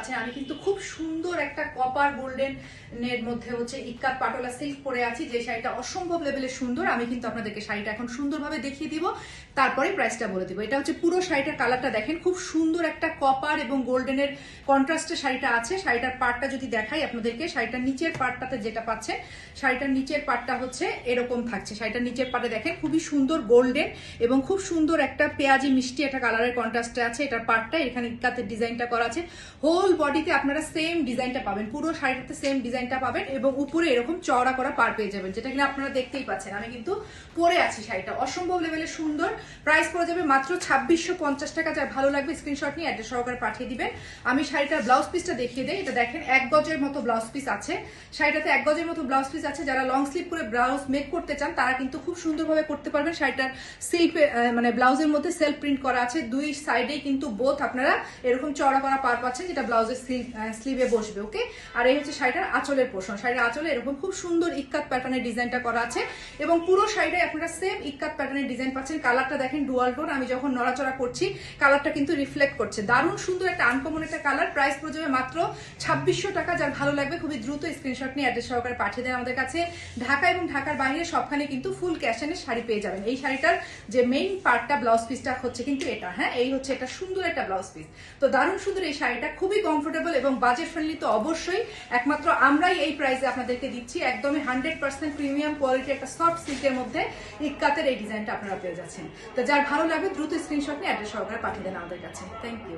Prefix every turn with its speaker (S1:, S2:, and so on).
S1: পাচ্ছেন আমি কিন্তু খুব সুন্দর একটা কপার গোল্ডেন এর মধ্যে হচ্ছে ইক্কাত পাটোলা সিল্ক পরে আছি, যে শাড়িটা অসম্ভব লেভেলে সুন্দর। আমি কিন্তু আপনাদেরকে শাড়িটা এখন সুন্দরভাবে দেখিয়ে দিব, তারপরে প্রাইসটা বলে দিব। এটা হচ্ছে পুরো শাড়িটার কালারটা দেখেন, খুব সুন্দর একটা কপার এবং গোল্ডেনের কন্ট্রাস্টে শাড়িটা আছে। শাড়িটার পার্টটা যদি দেখাই আপনাদেরকে, শাড়িটার নিচের পার্টটাতে যেটা পাচ্ছেন, শাড়িটার নিচের পার্টটা হচ্ছে এরকম থাকছে। শাড়িটার নিচের পার্টে দেখেন খুবই সুন্দর গোল্ডেন এবং খুব সুন্দর একটা পেঁয়াজি মিষ্টি একটা কালারের কন্ট্রাস্টে আছে এটার পার্টটা। এখানে ইক্কাতের ডিজাইনটা করা আছে, হোল বডিতে আপনারা সেম ডিজাইনটা পাবেন, পুরো শাড়িটাতে সেম ডিজাইনটা পাবেন এবং উপরে এরকম চওড়া করা পার পেয়ে যাবেন, যেটা কিনা আপনারা দেখতেই পাচ্ছেন। আমি কিন্তু পরে আছি শাড়িটা, অসম্ভব লেভেলে সুন্দর। প্রাইস পড়ে যাবে মাত্র 2650 টাকা। যার ভালো লাগবে স্ক্রিনশট নিয়ে অ্যাড্রেস সহকারে পাঠিয়ে দিবেন। আমি শাড়িটার ব্লাউজ পিসটা দেখিয়ে দেই। এটা দেখেন 1 গজের মতো ব্লাউজ পিস আছে, শাড়িটাতে 1 গজের মতো ব্লাউজ পিস আছে। যারা লং স্লিভ করে ব্লাউজ মেক করতে চান তারা কিন্তু খুব সুন্দরভাবে করতে পারবেন। শাড়িটার সিল্পে মানে ব্লাউজের মধ্যে সেলফ প্রিন্ট করা আছে, দুই সাইডেই কিন্তু বোথ আপনারা এরকম চওড়া করা পার পাচ্ছেন, যেটা ব্লাউজের স্লিভে বসবে। ওকে, আর এই হচ্ছে শাড়িটার আঁচলের পোর্শন। শাড়ির আঁচলে এরকম খুব সুন্দর ইক্কাত প্যাটার্নের ডিজাইনটা করা আছে এবং পুরো শাড়িটায় আপনারা সেম ইক্কাত প্যাটার্নের ডিজাইন পাচ্ছেন। কালারটা দেখেন ডুয়াল টোন, আমি যখন নড়াচড়া করছি কালারটা কিন্তু রিফ্লেক্ট করছে, দারুণ সুন্দর একটা আনকমন একটা কালার। প্রাইস পড়ে যাবে মাত্র 2600 টাকা। যার ভালো লাগবে খুবই দ্রুত স্ক্রিনশট নিয়ে অ্যাড্রেস সহকারে পাঠিয়ে দেন আমাদের কাছে। ঢাকা এবং ঢাকার বাইরে সবখানে কিন্তু ফুল ক্যাশনের শাড়ি পেয়ে যাবেন। এই শাড়িটার যে মেইন পার্টটা ব্লাউজ পিসটা হচ্ছে কিন্তু এটা, হ্যাঁ এই হচ্ছে এটা সুন্দর একটা ব্লাউজ পিস। তো দারুণ সুন্দর এই শাড়িটা, খুবই কমফোর্টেবল এবং বাজেট ফ্রেন্ডলি তো অবশ্যই। একমাত্র আমরাই এই প্রাইসে আপনাদেরকে দিচ্ছি, একদমই 100% প্রিমিয়াম কোয়ালিটি একটা সফট সিল্কের মধ্যে ইক্কাতের এই ডিজাইনটা আপনারা পেয়ে যাচ্ছেন। তো যার ভালো লাগবে দ্রুত স্ক্রিনশট নিয়ে অ্যাড্রেস সহকারে পাঠিয়ে দেন আমাদের কাছে। Thank you.